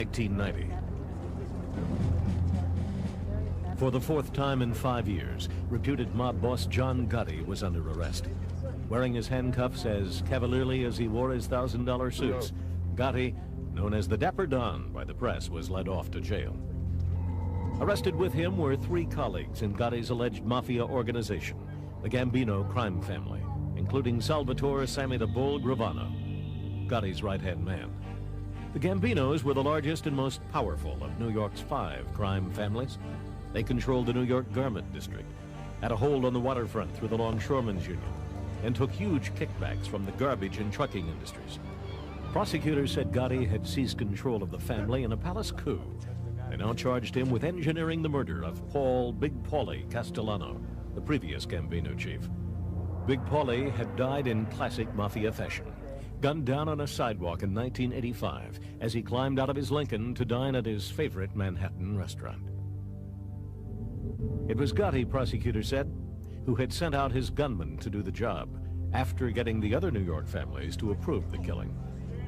1990. For the fourth time in 5 years, reputed mob boss John Gotti was under arrest. Wearing his handcuffs as cavalierly as he wore his $1,000 suits, Gotti, known as the Dapper Don by the press, was led off to jail. Arrested with him were 3 colleagues in Gotti's alleged mafia organization, the Gambino crime family, including Salvatore Sammy the Bull Gravano, Gotti's right-hand man. The Gambinos were the largest and most powerful of New York's 5 crime families. They controlled the New York garment district, had a hold on the waterfront through the Longshoremen's Union, and took huge kickbacks from the garbage and trucking industries. Prosecutors said Gotti had seized control of the family in a palace coup. They now charged him with engineering the murder of Paul Big Paulie Castellano, the previous Gambino chief. Big Paulie had died in classic mafia fashion, gunned down on a sidewalk in 1985 as he climbed out of his Lincoln to dine at his favorite Manhattan restaurant. It was Gotti, prosecutors said, who had sent out his gunman to do the job after getting the other New York families to approve the killing.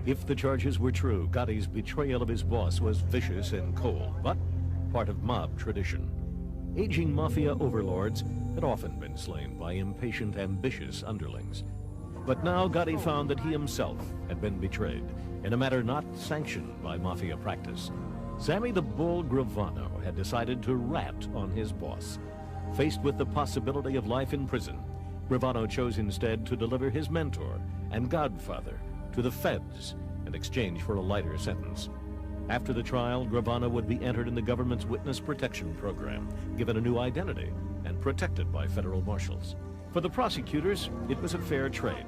If the charges were true, Gotti's betrayal of his boss was vicious and cold, but part of mob tradition. Aging mafia overlords had often been slain by impatient, ambitious underlings. But now Gotti found that he himself had been betrayed in a matter not sanctioned by mafia practice. Sammy the Bull Gravano had decided to rat on his boss. Faced with the possibility of life in prison, Gravano chose instead to deliver his mentor and godfather to the feds in exchange for a lighter sentence. After the trial, Gravano would be entered in the government's witness protection program, given a new identity, and protected by federal marshals. For the prosecutors, it was a fair trade.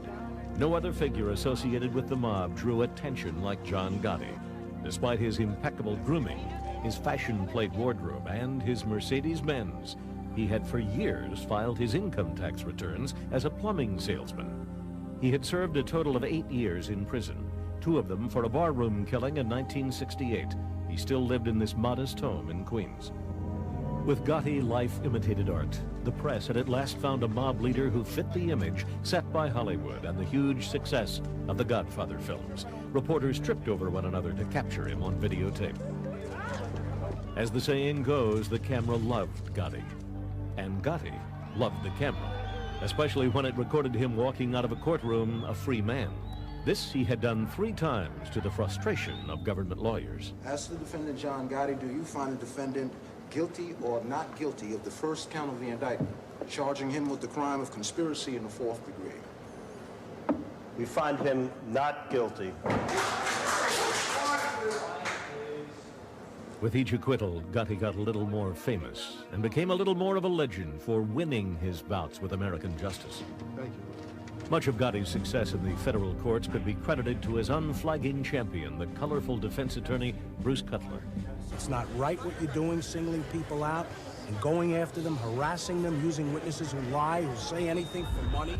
No other figure associated with the mob drew attention like John Gotti. Despite his impeccable grooming, his fashion-plate wardrobe, and his Mercedes-Benz, he had for years filed his income tax returns as a plumbing salesman. He had served a total of 8 years in prison, 2 of them for a barroom killing in 1968. He still lived in this modest home in Queens. With Gotti, life imitated art. The press had at last found a mob leader who fit the image set by Hollywood and the huge success of the Godfather films. Reporters tripped over one another to capture him on videotape. As the saying goes, the camera loved Gotti. And Gotti loved the camera, especially when it recorded him walking out of a courtroom a free man. This he had done 3 times to the frustration of government lawyers. As to the defendant John Gotti, do you find the defendant guilty or not guilty of the first count of the indictment, charging him with the crime of conspiracy in the 4th degree? We find him not guilty. With each acquittal, Gotti got a little more famous and became a little more of a legend for winning his bouts with American justice. Thank you. Much of Gotti's success in the federal courts could be credited to his unflagging champion, the colorful defense attorney, Bruce Cutler. It's not right what you're doing, singling people out and going after them, harassing them, using witnesses who lie, who say anything for money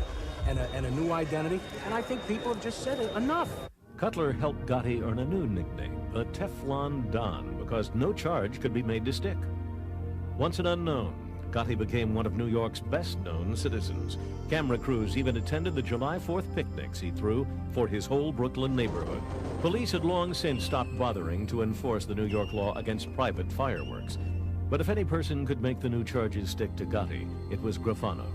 and a new identity. And I think people have just said enough. Cutler helped Gotti earn a new nickname, the Teflon Don, because no charge could be made to stick. Once an unknown, Gotti became one of New York's best-known citizens. Camera crews even attended the July 4th picnics he threw for his whole Brooklyn neighborhood. Police had long since stopped bothering to enforce the New York law against private fireworks. But if any person could make the new charges stick to Gotti, it was Gravano.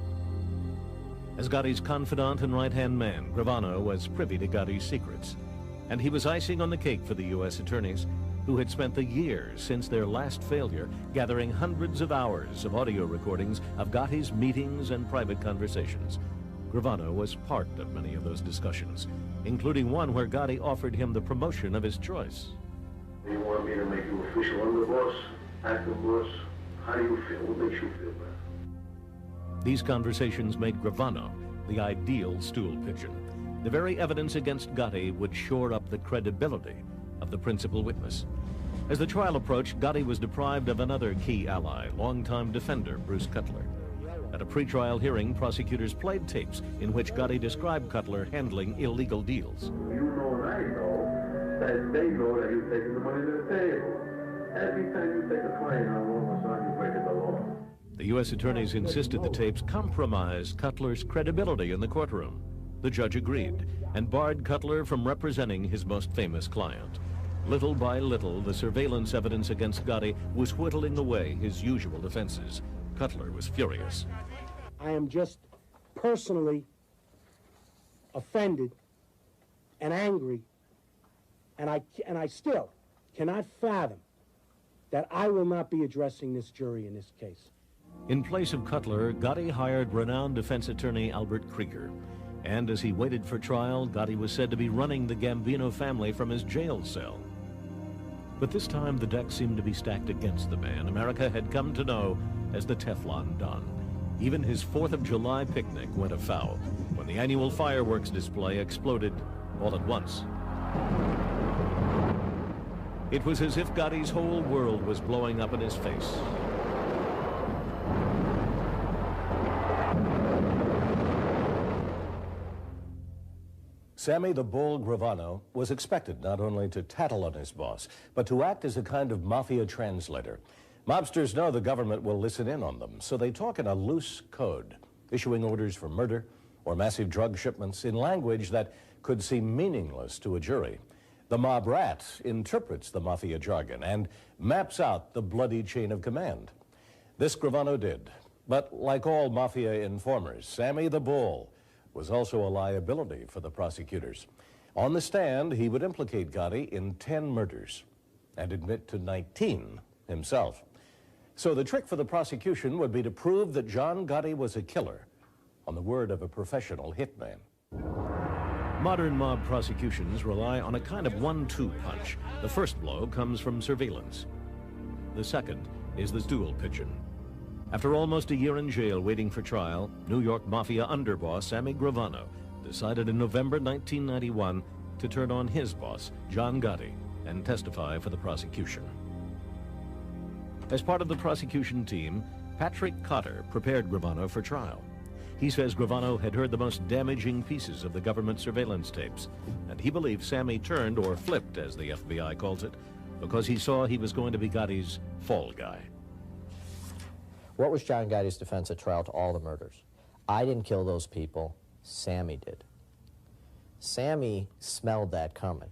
As Gotti's confidant and right-hand man, Gravano was privy to Gotti's secrets. And he was icing on the cake for the U.S. attorneys, who had spent the years since their last failure gathering hundreds of hours of audio recordings of Gotti's meetings and private conversations. Gravano was part of many of those discussions, including one where Gotti offered him the promotion of his choice. You want me to make you official underboss, acting boss? How do you feel? What makes you feel better? These conversations made Gravano the ideal stool pigeon. The very evidence against Gotti would shore up the credibility of the principal witness. As the trial approached, Gotti was deprived of another key ally, longtime defender Bruce Cutler. At a pretrial hearing, prosecutors played tapes in which Gotti described Cutler handling illegal deals. You know and I know that they know that you're taking the money to the table. Every time you take a client out, all of a sudden you're breaking the law. The U.S. attorneys insisted the tapes compromised Cutler's credibility in the courtroom. The judge agreed and barred Cutler from representing his most famous client. Little by little, the surveillance evidence against Gotti was whittling away his usual defenses. Cutler was furious. I am just personally offended and angry, and I still cannot fathom that I will not be addressing this jury in this case. In place of Cutler, Gotti hired renowned defense attorney Albert Krieger. And as he waited for trial, Gotti was said to be running the Gambino family from his jail cell. But this time, the deck seemed to be stacked against the man America had come to know as the Teflon Don. Even his 4th of July picnic went afoul when the annual fireworks display exploded all at once. It was as if Gotti's whole world was blowing up in his face. Sammy the Bull Gravano was expected not only to tattle on his boss, but to act as a kind of mafia translator. Mobsters know the government will listen in on them, so they talk in a loose code, issuing orders for murder or massive drug shipments in language that could seem meaningless to a jury. The mob rat interprets the mafia jargon and maps out the bloody chain of command. This Gravano did, but like all mafia informers, Sammy the Bull was also a liability for the prosecutors. On the stand, he would implicate Gotti in 10 murders and admit to 19 himself. So the trick for the prosecution would be to prove that John Gotti was a killer, on the word of a professional hitman. Modern mob prosecutions rely on a kind of 1-2 punch. The first blow comes from surveillance. The second is the stool pigeon. After almost a year in jail waiting for trial, New York Mafia underboss Sammy Gravano decided in November 1991 to turn on his boss, John Gotti, and testify for the prosecution. As part of the prosecution team, Patrick Cotter prepared Gravano for trial. He says Gravano had heard the most damaging pieces of the government surveillance tapes, and he believed Sammy turned, or flipped as the FBI calls it, because he saw he was going to be Gotti's fall guy. What was John Gotti's defense at trial to all the murders? I didn't kill those people, Sammy did. Sammy smelled that coming.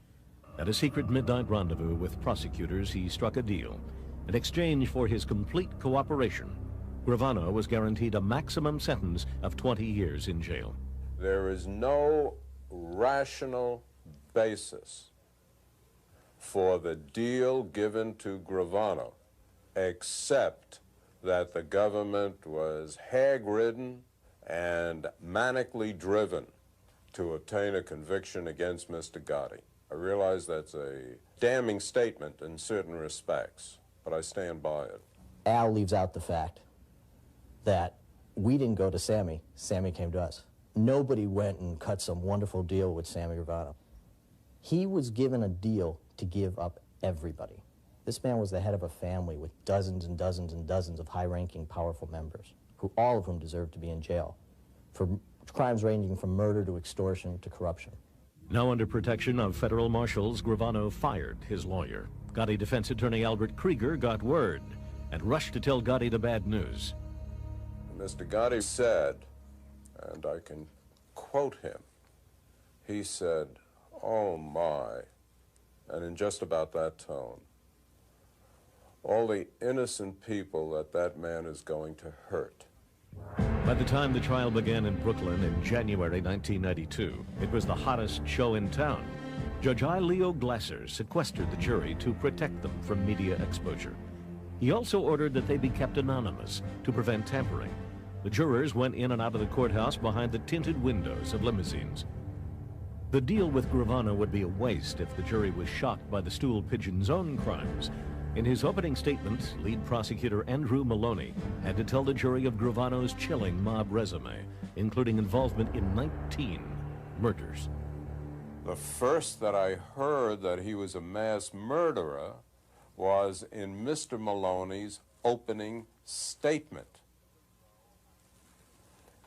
At a secret midnight rendezvous with prosecutors, he struck a deal. In exchange for his complete cooperation, Gravano was guaranteed a maximum sentence of 20 years in jail. There is no rational basis for the deal given to Gravano except that the government was hag-ridden and manically driven to obtain a conviction against Mr. Gotti. I realize that's a damning statement in certain respects, but I stand by it. Al leaves out the fact that we didn't go to Sammy, Sammy came to us. Nobody went and cut some wonderful deal with Sammy Gravano. He was given a deal to give up everybody. This man was the head of a family with dozens and dozens and dozens of high-ranking, powerful members, all of whom deserved to be in jail for crimes ranging from murder to extortion to corruption. Now under protection of federal marshals, Gravano fired his lawyer. Gotti defense attorney Albert Krieger got word and rushed to tell Gotti the bad news. Mr. Gotti said, and I can quote him, he said, "Oh my," and in just about that tone, "all the innocent people that that man is going to hurt." By the time the trial began in Brooklyn in January 1992, it was the hottest show in town. Judge I. Leo Glasser sequestered the jury to protect them from media exposure. He also ordered that they be kept anonymous to prevent tampering. The jurors went in and out of the courthouse behind the tinted windows of limousines. The deal with Gravano would be a waste if the jury was shocked by the stool pigeon's own crimes. In his opening statement, lead prosecutor Andrew Maloney had to tell the jury of Gravano's chilling mob resume, including involvement in 19 murders. The first that I heard that he was a mass murderer was in Mr. Maloney's opening statement.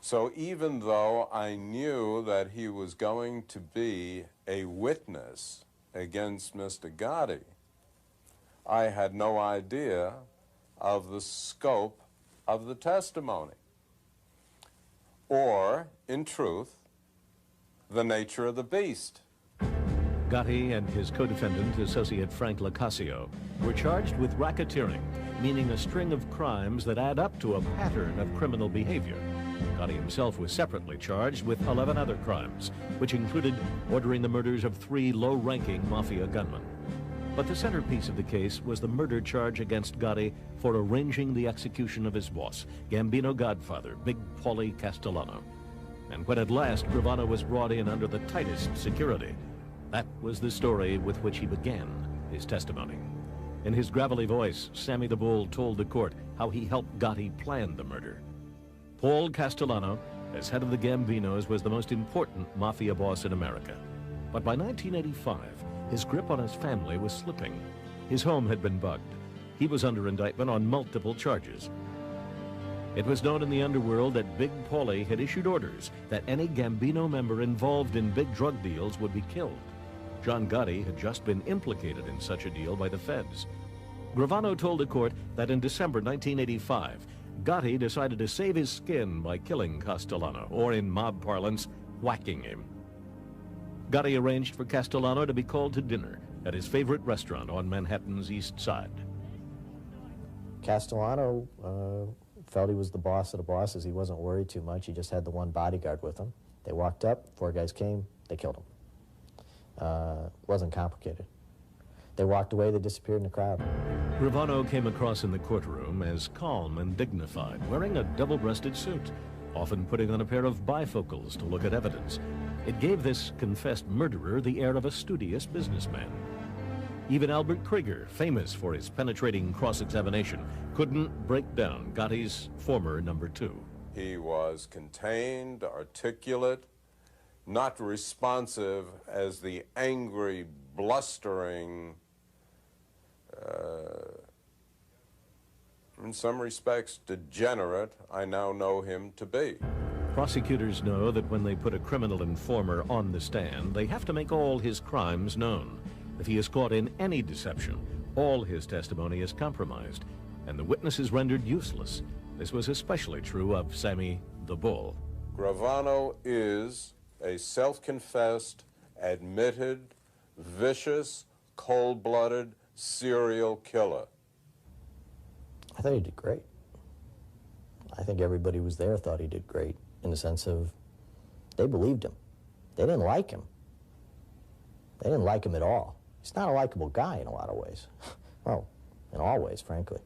So even though I knew that he was going to be a witness against Mr. Gotti, I had no idea of the scope of the testimony, or, in truth, the nature of the beast. Gotti and his co-defendant, associate Frank Lacasio, were charged with racketeering, meaning a string of crimes that add up to a pattern of criminal behavior. Gotti himself was separately charged with 11 other crimes, which included ordering the murders of 3 low-ranking mafia gunmen. But the centerpiece of the case was the murder charge against Gotti for arranging the execution of his boss, Gambino godfather, Big Paulie Castellano. And when at last Gravano was brought in under the tightest security, that was the story with which he began his testimony. In his gravelly voice, Sammy the Bull told the court how he helped Gotti plan the murder. Paul Castellano, as head of the Gambinos, was the most important mafia boss in America. But by 1985, his grip on his family was slipping. His home had been bugged. He was under indictment on multiple charges. It was known in the underworld that Big Paulie had issued orders that any Gambino member involved in big drug deals would be killed. John Gotti had just been implicated in such a deal by the feds. Gravano told the court that in December 1985, Gotti decided to save his skin by killing Castellano, or in mob parlance, whacking him. Gotti arranged for Castellano to be called to dinner at his favorite restaurant on Manhattan's East Side. Castellano felt he was the boss of the bosses. He wasn't worried too much. He just had the one bodyguard with him. They walked up, 4 guys came, they killed him. Wasn't complicated. They walked away, they disappeared in the crowd. Gravano came across in the courtroom as calm and dignified, wearing a double-breasted suit, often putting on a pair of bifocals to look at evidence. It gave this confessed murderer the air of a studious businessman. Even Albert Krieger, famous for his penetrating cross-examination, couldn't break down Gotti's former number 2. He was contained, articulate, not responsive as the angry, blustering, in some respects degenerate, I now know him to be. Prosecutors know that when they put a criminal informer on the stand, they have to make all his crimes known. If he is caught in any deception, all his testimony is compromised, and the witness is rendered useless. This was especially true of Sammy the Bull. Gravano is a self-confessed, admitted, vicious, cold-blooded serial killer. I thought he did great. I think everybody who was there thought he did great, in the sense of they believed him. They didn't like him. They didn't like him at all. He's not a likable guy in a lot of ways. Well, in all ways, frankly.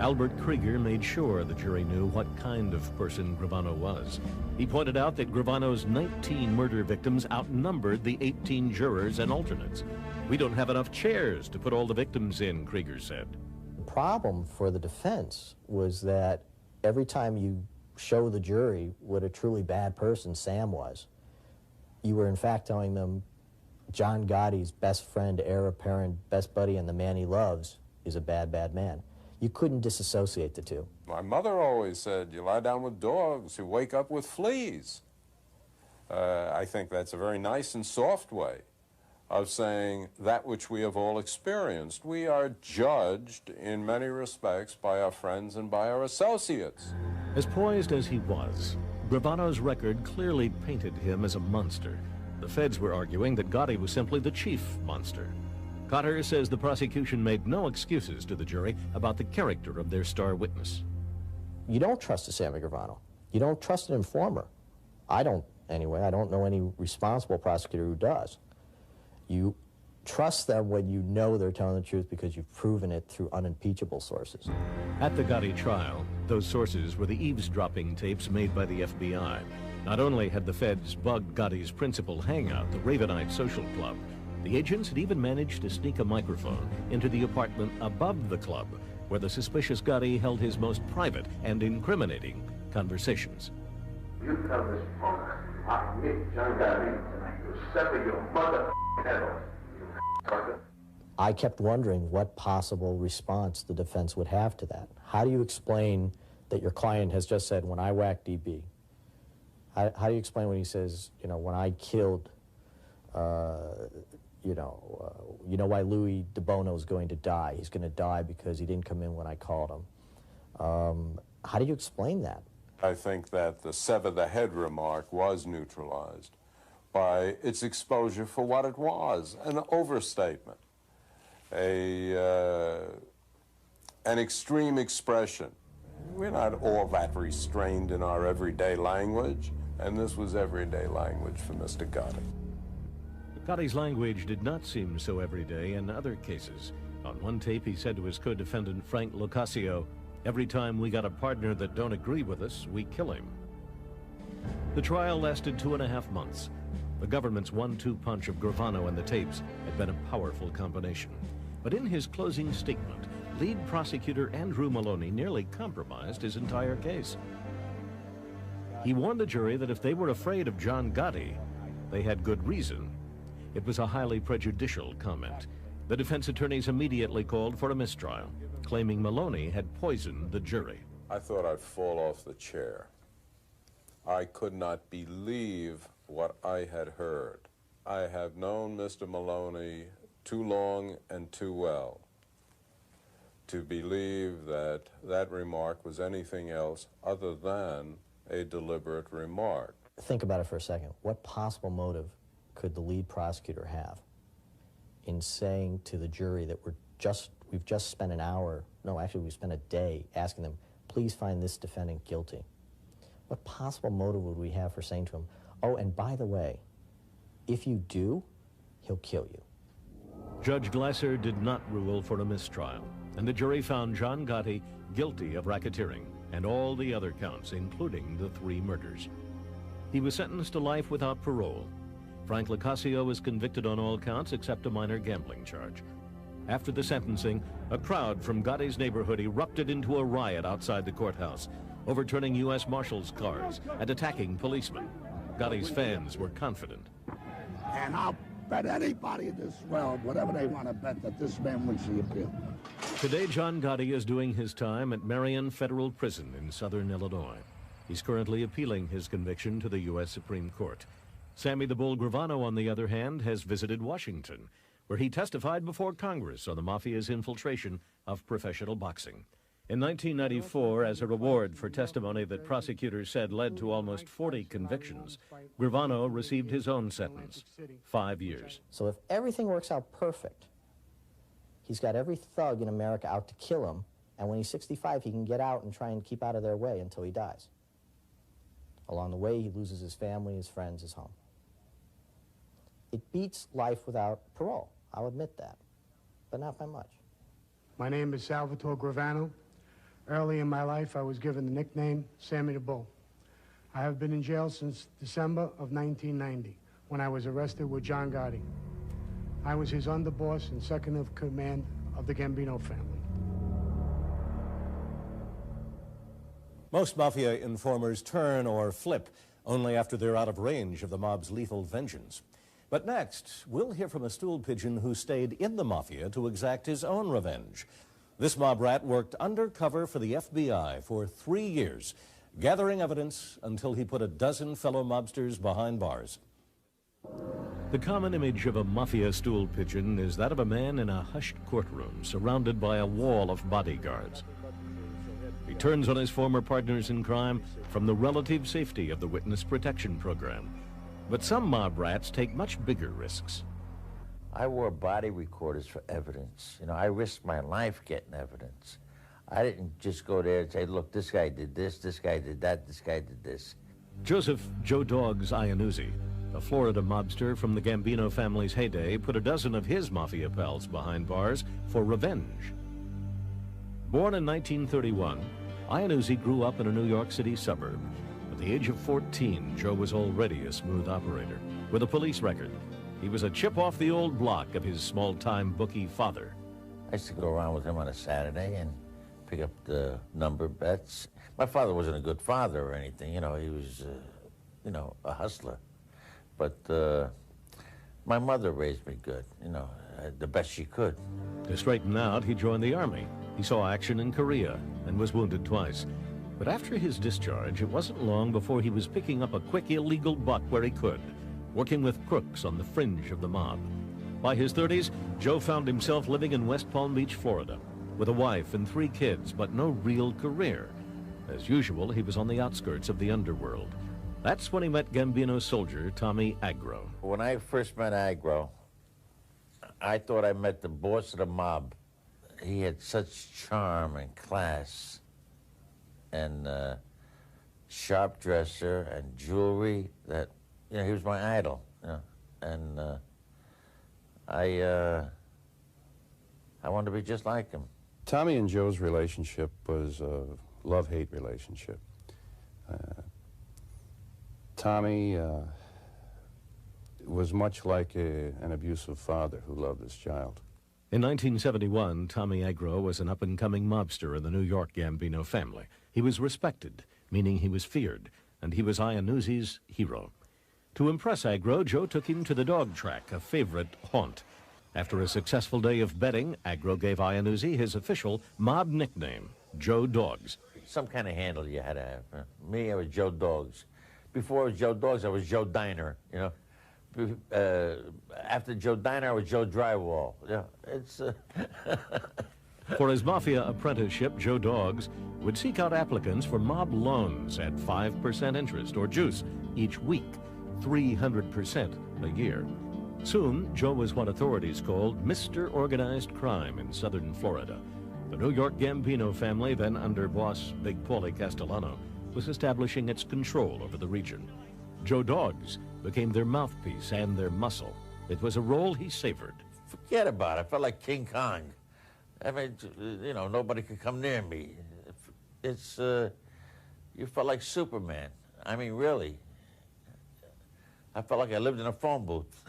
Albert Krieger made sure the jury knew what kind of person Gravano was. He pointed out that Gravano's 19 murder victims outnumbered the 18 jurors and alternates. We don't have enough chairs to put all the victims in, Krieger said. The problem for the defense was that every time you show the jury what a truly bad person Sam was, you were in fact telling them John Gotti's best friend, heir apparent, best buddy, and the man he loves is a bad, bad man. You couldn't disassociate the two. My mother always said, you lie down with dogs, you wake up with fleas. I think that's a very nice and soft way of saying that which we have all experienced. We are judged in many respects by our friends and by our associates. As poised as he was, Gravano's record clearly painted him as a monster. The feds were arguing that Gotti was simply the chief monster. Cotter says the prosecution made no excuses to the jury about the character of their star witness. You don't trust a Sammy Gravano. You don't trust an informer. I don't, anyway. I don't know any responsible prosecutor who does. You trust them when you know they're telling the truth because you've proven it through unimpeachable sources. At the Gotti trial, those sources were the eavesdropping tapes made by the FBI. Not only had the feds bugged Gotti's principal hangout, the Ravenite Social Club, the agents had even managed to sneak a microphone into the apartment above the club, where the suspicious Gotti held his most private and incriminating conversations. You tell this punk, me, John Gotti, you sever your mother head off, you sucker. I kept wondering what possible response the defense would have to that. How do you explain that your client has just said, when I whacked DB? How do you explain when he says, you know, when I killed, you know why Louis DeBono is going to die? He's going to die because he didn't come in when I called him. How do you explain that? I think that the sever the head remark was neutralized by its exposure for what it was, an overstatement, an extreme expression. We're not all that restrained in our everyday language, and this was everyday language for Mr. Gotti. Gotti's language did not seem so everyday in other cases. On one tape, he said to his co-defendant, Frank Locascio, "Every time we got a partner that don't agree with us, we kill him." The trial lasted 2.5 months. The government's 1-2 punch of Gravano and the tapes had been a powerful combination. But in his closing statement, lead prosecutor Andrew Maloney nearly compromised his entire case. He warned the jury that if they were afraid of John Gotti, they had good reason. It was a highly prejudicial comment. The defense attorneys immediately called for a mistrial, claiming Maloney had poisoned the jury. I thought I'd fall off the chair. I could not believe what I had heard. I have known Mr. Maloney too long and too well to believe that that remark was anything else other than a deliberate remark. Think about it for a second. What possible motive could the lead prosecutor have in saying to the jury that we've just spent an hour, no, actually we spent a day asking them, please find this defendant guilty? What possible motive would we have for saying to him, oh, and by the way, if you do, he'll kill you? Judge Glasser did not rule for a mistrial, and the jury found John Gotti guilty of racketeering and all the other counts, including the 3 murders. He was sentenced to life without parole. Frank Locascio was convicted on all counts except a minor gambling charge. After the sentencing, a crowd from Gotti's neighborhood erupted into a riot outside the courthouse, overturning U.S. Marshals' cars and attacking policemen. Gotti's fans were confident. And I'll bet anybody in this world, whatever they want to bet, that this man wins the appeal. Today, John Gotti is doing his time at Marion Federal Prison in southern Illinois. He's currently appealing his conviction to the U.S. Supreme Court. Sammy the Bull Gravano, on the other hand, has visited Washington, where he testified before Congress on the Mafia's infiltration of professional boxing. In 1994, as a reward for testimony that prosecutors said led to almost 40 convictions, Gravano received his own sentence, 5 years. So if everything works out perfect, he's got every thug in America out to kill him, and when he's 65, he can get out and try and keep out of their way until he dies. Along the way, he loses his family, his friends, his home. It beats life without parole, I'll admit that, but not by much. My name is Salvatore Gravano. Early in my life, I was given the nickname Sammy the Bull. I have been in jail since December of 1990, when I was arrested with John Gotti. I was his underboss and second of command of the Gambino family. Most mafia informers turn or flip only after they're out of range of the mob's lethal vengeance. But next, we'll hear from a stool pigeon who stayed in the mafia to exact his own revenge. This mob rat worked undercover for the FBI for 3 years, gathering evidence until he put a dozen fellow mobsters behind bars. The common image of a mafia stool pigeon is that of a man in a hushed courtroom surrounded by a wall of bodyguards. He turns on his former partners in crime from the relative safety of the witness protection program. But some mob rats take much bigger risks. I wore body recorders for evidence. You know, I risked my life getting evidence. I didn't just go there and say, look, this guy did this guy did that, this guy did this. Joseph Joe Dogs Iannuzzi, a Florida mobster from the Gambino family's heyday, put a dozen of his mafia pals behind bars for revenge. Born in 1931, Iannuzzi grew up in a New York City suburb. At the age of 14, Joe was already a smooth operator. With a police record, he was a chip off the old block of his small-time bookie father. I used to go around with him on a Saturday and pick up the number bets. My father wasn't a good father or anything, you know, he was, you know, a hustler. But my mother raised me good, you know, the best she could. To straighten out, he joined the Army. He saw action in Korea and was wounded twice. But after his discharge, it wasn't long before he was picking up a quick illegal buck where he could, working with crooks on the fringe of the mob. By his 30s, Joe found himself living in West Palm Beach, Florida, with a wife and 3 kids, but no real career. As usual, he was on the outskirts of the underworld. That's when he met Gambino soldier Tommy Agro. When I first met Agro, I thought I met the boss of the mob. He had such charm and class and sharp dresser and jewelry that, you know, he was my idol, you know, and I wanted to be just like him. Tommy and Joe's relationship was a love-hate relationship. Tommy was much like an abusive father who loved his child. In 1971, Tommy Agro was an up-and-coming mobster in the New York Gambino family. He was respected, meaning he was feared, and he was Iannuzzi's hero. To impress Agro, Joe took him to the dog track, a favorite haunt. After a successful day of betting, Agro gave Iannuzzi his official mob nickname, Joe Dogs. Some kind of handle you had to have. Me, I was Joe Dogs. Before I was Joe Dogs, I was Joe Diner, you know. After Joe Diner, I was Joe Drywall. Yeah, it's... For his mafia apprenticeship, Joe Dogs would seek out applicants for mob loans at 5% interest or juice each week, 300% a year. Soon, Joe was what authorities called Mr. Organized Crime in southern Florida. The New York Gambino family, then under boss Big Paulie Castellano, was establishing its control over the region. Joe Dogs became their mouthpiece and their muscle. It was a role he savored. Forget about it. I felt like King Kong. I mean, you know, nobody could come near me. It's, you felt like Superman. I mean, really. I felt like I lived in a phone booth.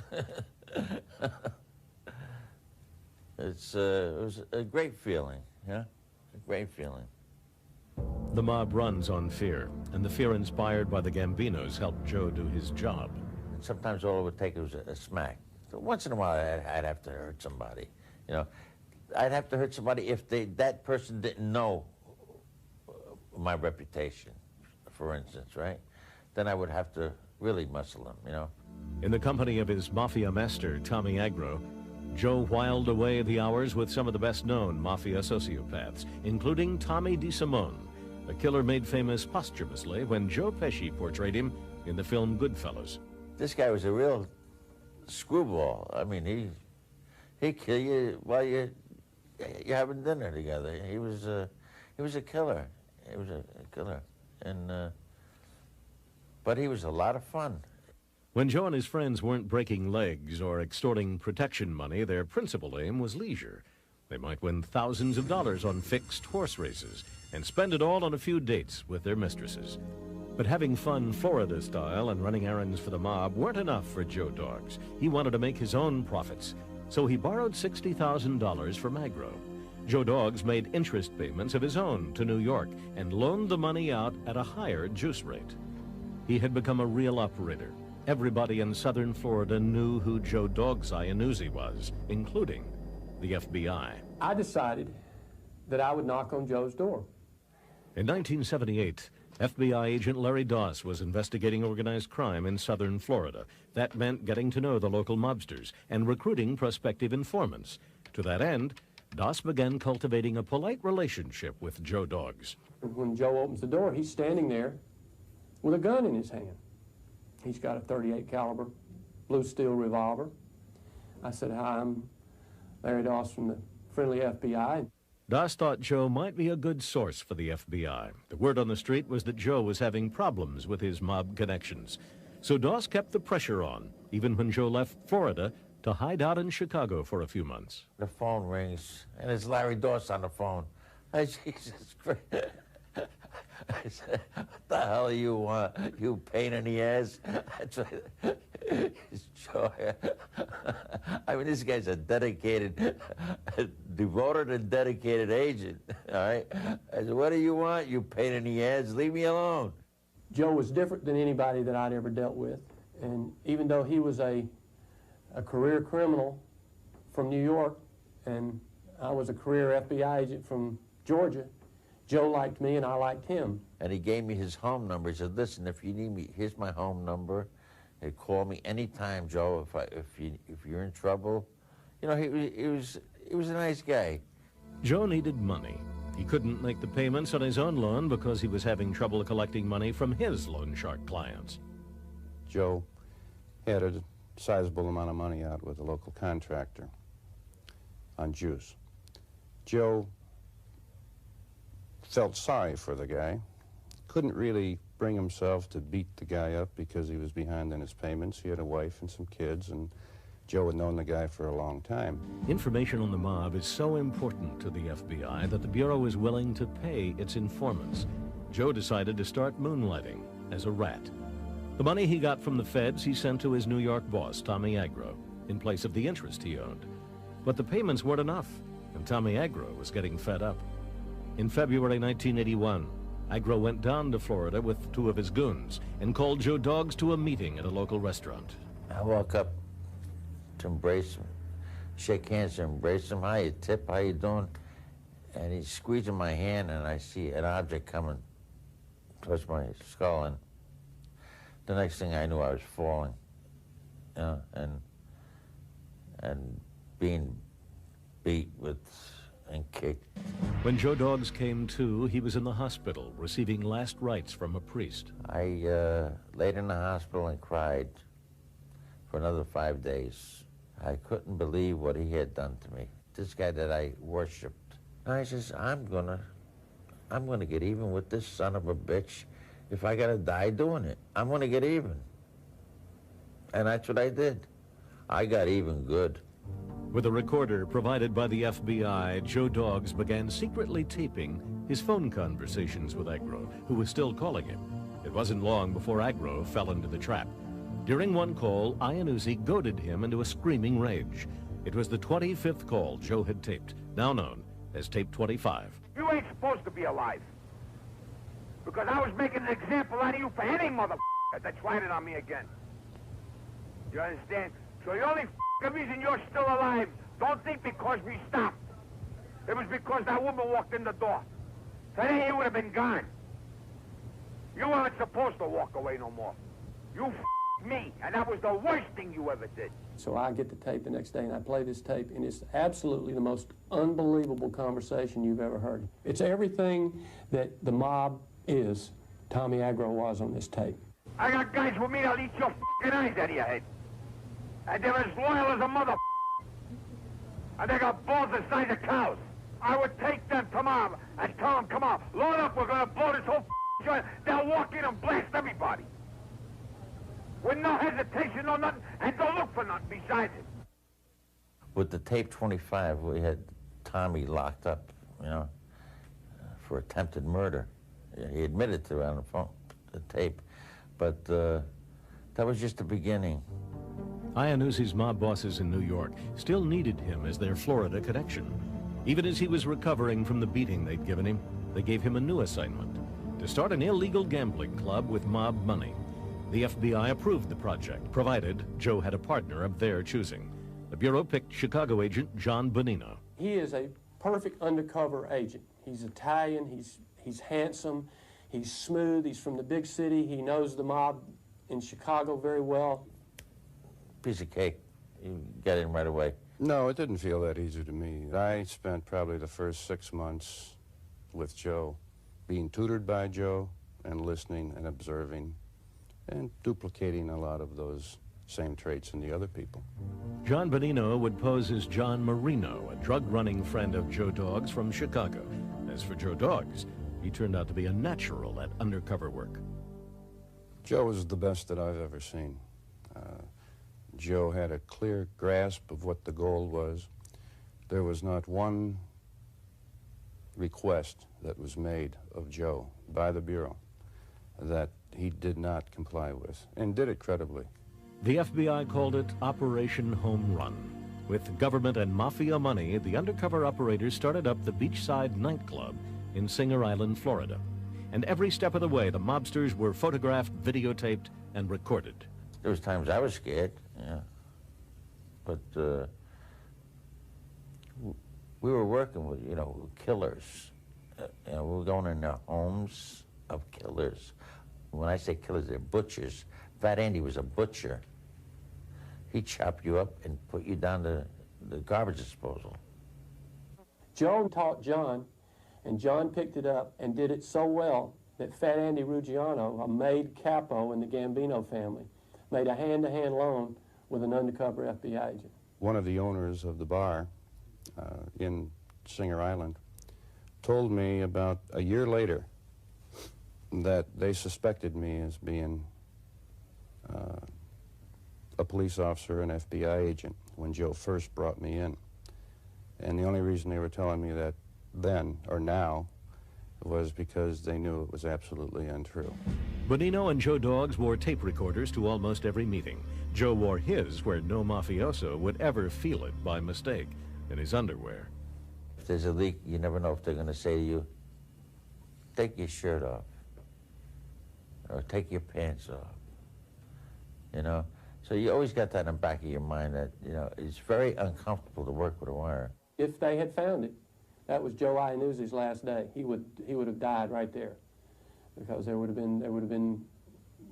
It was a great feeling, yeah? A great feeling. The mob runs on fear, and the fear inspired by the Gambinos helped Joe do his job. And sometimes all it would take was a smack. So once in a while, I'd have to hurt somebody, you know? I'd have to hurt somebody if that person didn't know my reputation, for instance, right? Then I would have to really muscle them, you know? In the company of his mafia master, Tommy Agro, Joe whiled away the hours with some of the best-known mafia sociopaths, including Tommy DeSimone, a killer made famous posthumously when Joe Pesci portrayed him in the film Goodfellas. This guy was a real screwball. I mean, he'd kill you while you're having dinner together. He was a killer. He was a killer, and but he was a lot of fun. When Joe and his friends weren't breaking legs or extorting protection money, their principal aim was leisure. They might win thousands of dollars on fixed horse races and spend it all on a few dates with their mistresses. But having fun Florida style and running errands for the mob weren't enough for Joe Dogs. He wanted to make his own profits, so he borrowed $60,000 from Agro. Joe Dogs made interest payments of his own to New York and loaned the money out at a higher juice rate. He had become a real operator. Everybody in southern Florida knew who Joe Dogs Iannuzzi was, including the FBI. I decided that I would knock on Joe's door. In 1978, FBI agent Larry Doss was investigating organized crime in southern Florida. That meant getting to know the local mobsters and recruiting prospective informants. To that end, Doss began cultivating a polite relationship with Joe Dogs. When Joe opens the door, he's standing there with a gun in his hand. He's got a .38 caliber blue steel revolver. I said, "Hi, I'm Larry Doss from the friendly FBI." Doss thought Joe might be a good source for the FBI. The word on the street was that Joe was having problems with his mob connections. So Doss kept the pressure on, even when Joe left Florida to hide out in Chicago for a few months. The phone rings, and it's Larry Doss on the phone. Jesus Christ. I said, "What the hell do you want, you pain in the ass?" Joe, I mean, this guy's a dedicated, devoted and dedicated agent, all right? I said, "What do you want, you pain in the ass? Leave me alone." Joe was different than anybody that I'd ever dealt with. And even though he was a career criminal from New York, and I was a career FBI agent from Georgia, Joe liked me and I liked him. And he gave me his home number. He said, "Listen, if you need me, here's my home number. Hey, call me anytime, Joe, if you're in trouble." You know, he was a nice guy. Joe needed money. He couldn't make the payments on his own loan because he was having trouble collecting money from his loan shark clients. Joe had a sizable amount of money out with a local contractor on juice. Joe felt sorry for the guy, couldn't really bring himself to beat the guy up because he was behind on his payments. He had a wife and some kids, and Joe had known the guy for a long time. Information on the mob is so important to the FBI that the Bureau is willing to pay its informants. Joe decided to start moonlighting as a rat. The money he got from the feds he sent to his New York boss, Tommy Agro, in place of the interest he owed. But the payments weren't enough, and Tommy Agro was getting fed up. In February 1981, Agro went down to Florida with 2 of his goons and called Joe Dogs to a meeting at a local restaurant. I walk up to embrace him, shake hands and embrace him. How you tip, how you doing? And he's squeezing my hand, and I see an object coming towards my skull, and the next thing I knew, I was falling, you know, and being beat with and kicked. When Joe Dogs came to, he was in the hospital, receiving last rites from a priest. I laid in the hospital and cried for another 5 days. I couldn't believe what he had done to me. This guy that I worshipped. And I says, I'm gonna get even with this son of a bitch. If I gotta die doing it, I'm gonna get even. And that's what I did. I got even good. With a recorder provided by the FBI, Joe Dogs began secretly taping his phone conversations with Agro, who was still calling him. It wasn't long before Agro fell into the trap. During one call, Iannuzzi goaded him into a screaming rage. It was the 25th call Joe had taped, now known as tape 25. You ain't supposed to be alive. Because I was making an example out of you for any motherfucker that tried it on me again. You understand? So the only reason you're still alive, don't think because we stopped. It was because that woman walked in the door. Today you would have been gone. You weren't supposed to walk away no more. You me, and that was the worst thing you ever did. So I get the tape the next day, and I play this tape, and it's absolutely the most unbelievable conversation you've ever heard. It's everything that the mob is, Tommy Agro was on this tape. I got guys with me that'll eat your eyes out of your head. And they're as loyal as a mother. And they got balls the size of cows. I would take them tomorrow and tell them, come on, load up, we're gonna blow this whole joint. They'll walk in and blast everybody. With no hesitation or nothing, and don't look for nothing besides it. With the tape 25, we had Tommy locked up, you know, for attempted murder. He admitted to it on the phone, the tape, but that was just the beginning. Iannuzzi's mob bosses in New York still needed him as their Florida connection. Even as he was recovering from the beating they'd given him, they gave him a new assignment: to start an illegal gambling club with mob money. The FBI approved the project, provided Joe had a partner of their choosing. The Bureau picked Chicago agent John Bonino. He is a perfect undercover agent. He's Italian, he's handsome, he's smooth, he's from the big city, he knows the mob in Chicago very well. Piece of cake. You get in right away. No, it didn't feel that easy to me. I spent probably the first 6 months with Joe, being tutored by Joe and listening and observing and duplicating a lot of those same traits in the other people. John Bonino would pose as John Marino, a drug-running friend of Joe Dogs from Chicago. As for Joe Dogs, he turned out to be a natural at undercover work. Joe was the best that I've ever seen. Joe had a clear grasp of what the goal was. There was not one request that was made of Joe by the Bureau that he did not comply with, and did it credibly. The FBI called it Operation Home Run. With government and mafia money, the undercover operators started up the Beachside nightclub in Singer Island, Florida. And every step of the way, the mobsters were photographed, videotaped, and recorded. There was times I was scared, yeah. But we were working with, you know, killers. You know, we were going in their homes of killers. When I say killers, they're butchers. Fat Andy was a butcher. He'd chop you up and put you down to the garbage disposal. Joe taught John And John picked it up and did it so well that Fat Andy Ruggiano, a made capo in the Gambino family, made a hand-to-hand loan with an undercover FBI agent. One of the owners of the bar in Singer Island told me about a year later that they suspected me as being a police officer, an FBI agent, when Joe first brought me in. And the only reason they were telling me that then, or now, was because they knew it was absolutely untrue. Bonino and Joe Doggs wore tape recorders to almost every meeting. Joe wore his where no mafioso would ever feel it by mistake, in his underwear. If there's a leak, you never know if they're going to say to you, take your shirt off, or take your pants off, you know? So you always got that in the back of your mind that, you know, it's very uncomfortable to work with a wire. If they had found it, that was Joe Iannuzzi's last day. He would have died right there, because that would have been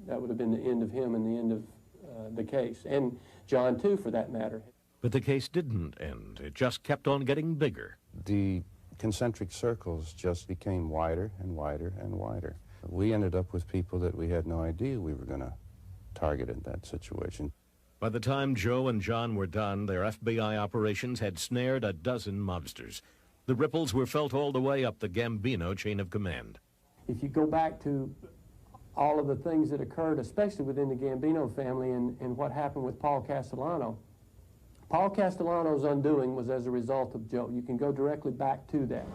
the end of him and the end of the case, and John too, for that matter. But the case didn't end. It just kept on getting bigger. The concentric circles just became wider and wider and wider. We ended up with people that we had no idea we were going to target in that situation. By the time Joe and John were done, their FBI operations had snared a dozen mobsters. The ripples were felt all the way up the Gambino chain of command. If you go back to all of the things that occurred, especially within the Gambino family and what happened with Paul Castellano, Paul Castellano's undoing was as a result of Joe. You can go directly back to that.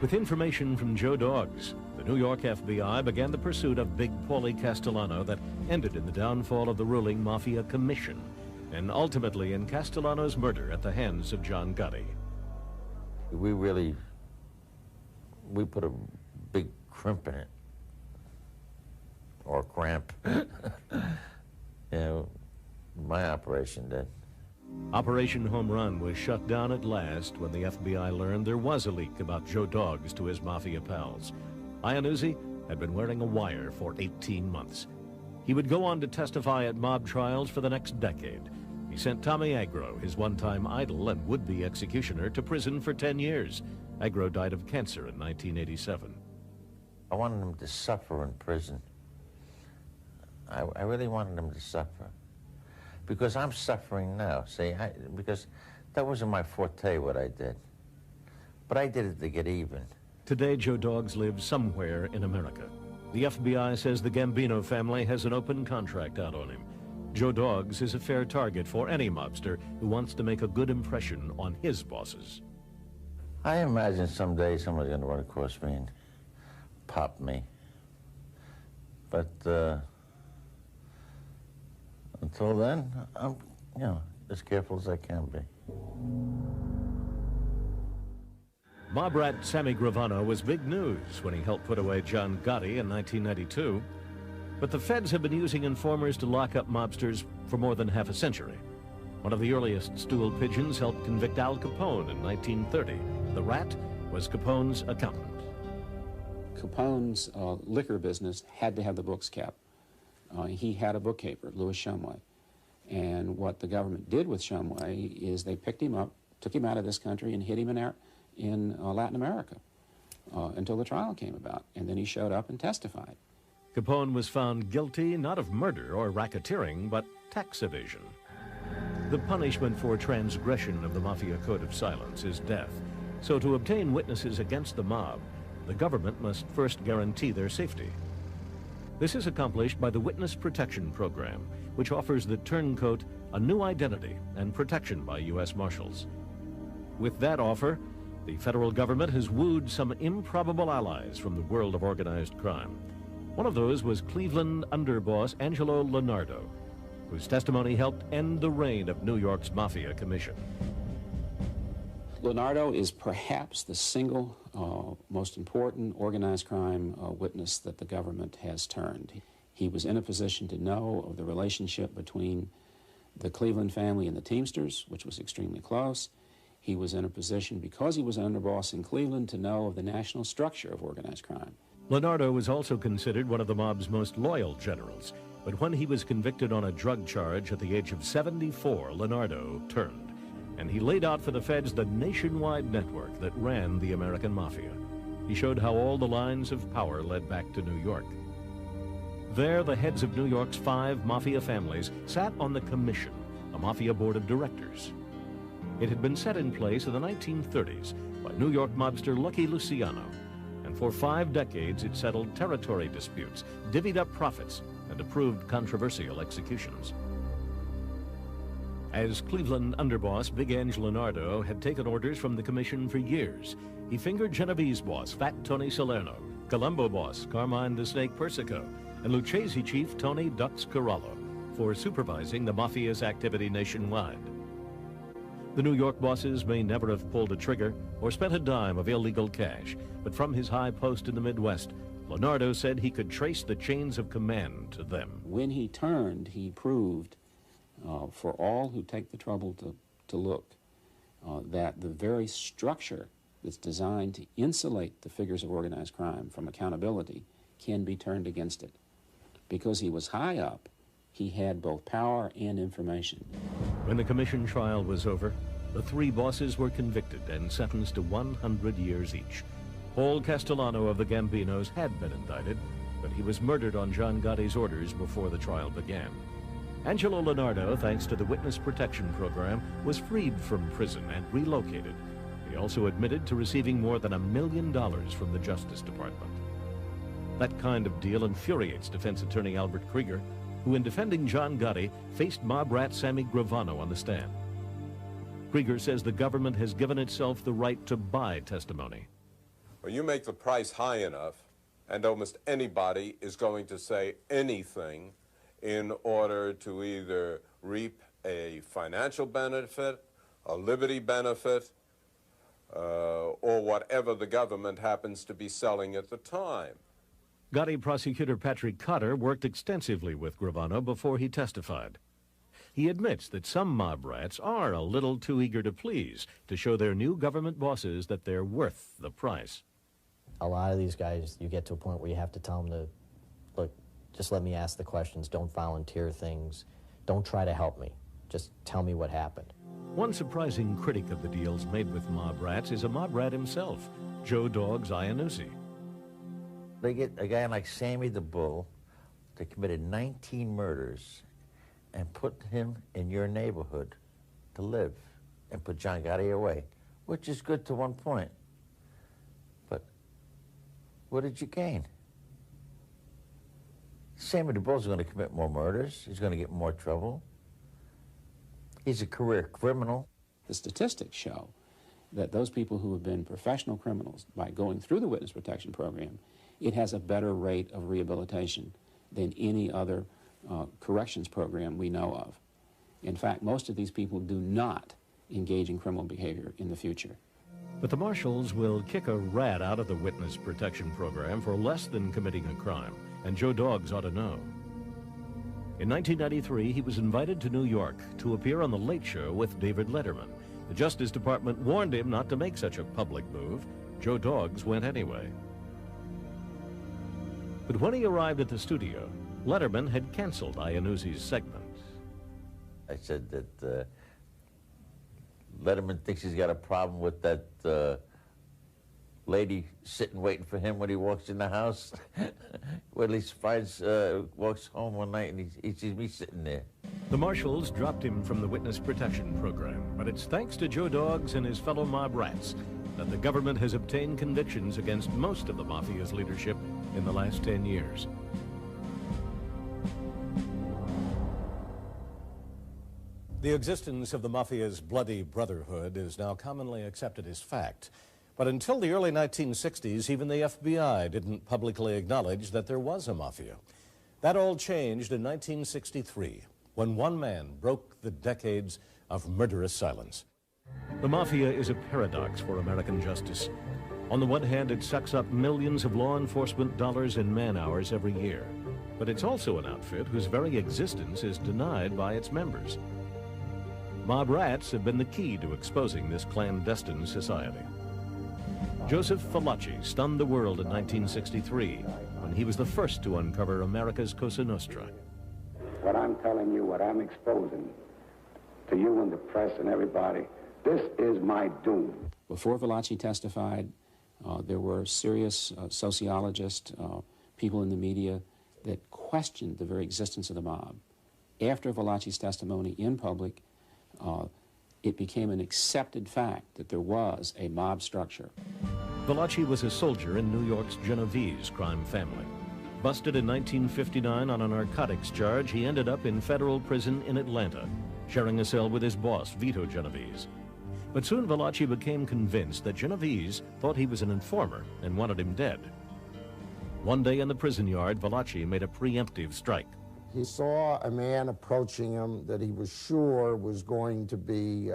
With information from Joe Doggs, the New York FBI began the pursuit of Big Paulie Castellano that ended in the downfall of the ruling Mafia Commission, and ultimately in Castellano's murder at the hands of John Gotti. We put a big crimp in it, or cramp. You know, my operation did. Operation Home Run was shut down at last when the FBI learned there was a leak about Joe Doggs to his Mafia pals. Iannuzzi had been wearing a wire for 18 months. He would go on to testify at mob trials for the next decade. He sent Tommy Agro, his one-time idol and would-be executioner, to prison for 10 years. Agro died of cancer in 1987. I wanted him to suffer in prison. I really wanted him to suffer. Because I'm suffering now, see, because that wasn't my forte, what I did. But I did it to get even. Today, Joe Doggs lives somewhere in America. The FBI says the Gambino family has an open contract out on him. Joe Doggs is a fair target for any mobster who wants to make a good impression on his bosses. I imagine someday someone's going to run across me and pop me. But until then, I'm, you know, as careful as I can be. Mob rat Sammy Gravano was big news when he helped put away John Gotti in 1992. But the feds have been using informers to lock up mobsters for more than half a century. One of the earliest stool pigeons helped convict Al Capone in 1930. The rat was Capone's accountant. Capone's liquor business had to have the books kept. He had a bookkeeper, Louis Shumway. And what the government did with Shumway is they picked him up, took him out of this country, and hid him in Latin America until the trial came about. And then he showed up and testified. Capone was found guilty not of murder or racketeering, but tax evasion. The punishment for transgression of the Mafia Code of Silence is death. So to obtain witnesses against the mob, the government must first guarantee their safety. This is accomplished by the Witness Protection Program, which offers the turncoat a new identity and protection by U.S. Marshals. With that offer, the federal government has wooed some improbable allies from the world of organized crime. One of those was Cleveland underboss Angelo Leonardo, whose testimony helped end the reign of New York's Mafia Commission. Leonardo is perhaps the single most important organized crime witness that the government has turned. He was in a position to know of the relationship between the Cleveland family and the Teamsters, which was extremely close. He was in a position, because he was an underboss in Cleveland, to know of the national structure of organized crime. Leonardo was also considered one of the mob's most loyal generals, but when he was convicted on a drug charge at the age of 74, Leonardo turned, and he laid out for the feds the nationwide network that ran the American Mafia. He showed how all the lines of power led back to New York. There, the heads of New York's 5 mafia families sat on the Commission, a mafia board of directors. It had been set in place in the 1930s by New York mobster Lucky Luciano, and for 5 decades it settled territory disputes, divvied up profits, and approved controversial executions. As Cleveland underboss Big Angelo Nardo had taken orders from the Commission for years, he fingered Genovese boss Fat Tony Salerno, Colombo boss Carmine the Snake Persico, and Lucchese chief Tony Dux Corallo for supervising the mafia's activity nationwide. The New York bosses may never have pulled a trigger or spent a dime of illegal cash, but from his high post in the Midwest, Leonardo said he could trace the chains of command to them. When he turned, he proved, for all who take the trouble to look, that the very structure that's designed to insulate the figures of organized crime from accountability can be turned against it. Because he was high up, he had both power and information. When the Commission trial was over, the 3 bosses were convicted and sentenced to 100 years each. Paul Castellano of the Gambinos had been indicted, but he was murdered on John Gotti's orders before the trial began. Angelo Leonardo, thanks to the Witness Protection Program, was freed from prison and relocated. He also admitted to receiving more than $1 million from the Justice Department. That kind of deal infuriates defense attorney Albert Krieger, who in defending John Gotti faced mob rat Sammy Gravano on the stand. Krieger says the government has given itself the right to buy testimony. Well, you make the price high enough, and almost anybody is going to say anything in order to either reap a financial benefit, a liberty benefit, or whatever the government happens to be selling at the time. Gotti prosecutor Patrick Cotter worked extensively with Gravano before he testified. He admits that some mob rats are a little too eager to please to show their new government bosses that they're worth the price. A lot of these guys, you get to a point where you have to tell them to, look, just let me ask the questions, don't volunteer things, don't try to help me, just tell me what happened. One surprising critic of the deals made with mob rats is a mob rat himself, Joe Dogs Iannuzzi. They get a guy like Sammy the Bull that committed 19 murders and put him in your neighborhood to live and put John Gotti away, which is good to one point. But what did you gain? Sammy the Bull's going to commit more murders. He's going to get in more trouble. He's a career criminal. The statistics show that those people who have been professional criminals, by going through the Witness Protection Program, it has a better rate of rehabilitation than any other corrections program we know of. In fact, most of these people do not engage in criminal behavior in the future. But the marshals will kick a rat out of the Witness Protection Program for less than committing a crime, and Joe Dogs ought to know. In 1993, he was invited to New York to appear on The Late Show with David Letterman. The Justice Department warned him not to make such a public move. Joe Dogs went anyway. But when he arrived at the studio, Letterman had canceled Iannuzzi's segment. I said that Letterman thinks he's got a problem with that lady sitting waiting for him when he walks in the house. Well, he finds, walks home one night and he sees me sitting there. The marshals dropped him from the Witness Protection Program, but it's thanks to Joe Dogs and his fellow mob rats that the government has obtained convictions against most of the mafia's leadership in the last 10 years. The existence of the mafia's bloody brotherhood is now commonly accepted as fact. But until the early 1960s, even the FBI didn't publicly acknowledge that there was a mafia. That all changed in 1963, when one man broke the decades of murderous silence. The mafia is a paradox for American justice. On the one hand, it sucks up millions of law enforcement dollars and man-hours every year. But it's also an outfit whose very existence is denied by its members. Mob rats have been the key to exposing this clandestine society. Joseph Fallaci stunned the world in 1963 when he was the first to uncover America's Cosa Nostra. What I'm telling you, what I'm exposing to you and the press and everybody, this is my doom. Before Fallaci testified, There were serious sociologists, people in the media that questioned the very existence of the mob. After Valachi's testimony in public, it became an accepted fact that there was a mob structure. Valachi was a soldier in New York's Genovese crime family. Busted in 1959 on a narcotics charge, he ended up in federal prison in Atlanta, sharing a cell with his boss, Vito Genovese. But soon Valachi became convinced that Genovese thought he was an informer and wanted him dead. One day in the prison yard, Valachi made a preemptive strike. He saw a man approaching him that he was sure was going to be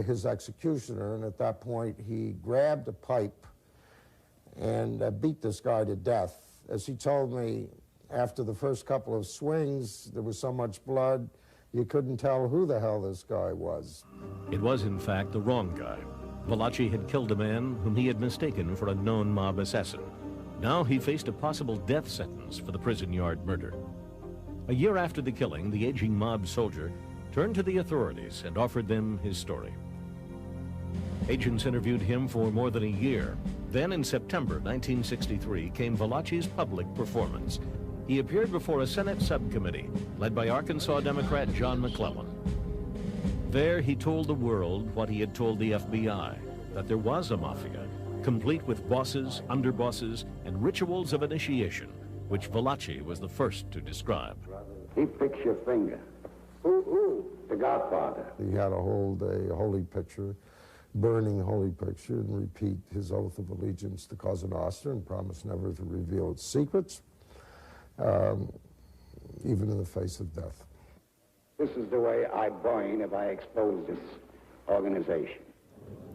his executioner, and at that point he grabbed a pipe and beat this guy to death. As he told me, after the first couple of swings, there was so much blood, you couldn't tell who the hell this guy was. It was, in fact, the wrong guy. Valachi had killed a man whom he had mistaken for a known mob assassin. Now he faced a possible death sentence for the prison yard murder. A year after the killing, the aging mob soldier turned to the authorities and offered them his story. Agents interviewed him for more than a year. Then in September 1963 came Valachi's public performance. He appeared before a Senate subcommittee led by Arkansas Democrat John McClellan. There he told the world what he had told the FBI, that there was a mafia, complete with bosses, underbosses, and rituals of initiation, which Valachi was the first to describe. He picks your finger. Ooh, the Godfather. He had to hold a holy picture, burning holy picture, and repeat his oath of allegiance to Cosa Nostra and promise never to reveal its secrets, even in the face of death. This is the way I burn if I expose this organization.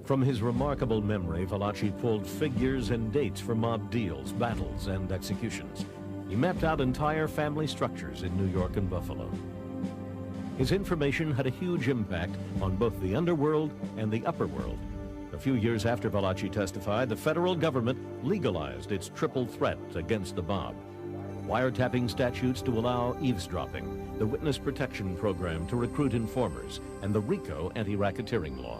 From his remarkable memory, Valachi pulled figures and dates for mob deals, battles, and executions. He mapped out entire family structures in New York and Buffalo. His information had a huge impact on both the underworld and the upper world. A few years after Valachi testified, the federal government legalized its triple threat against the mob. Wiretapping statutes to allow eavesdropping, the Witness Protection Program to recruit informers, and the RICO anti-racketeering law.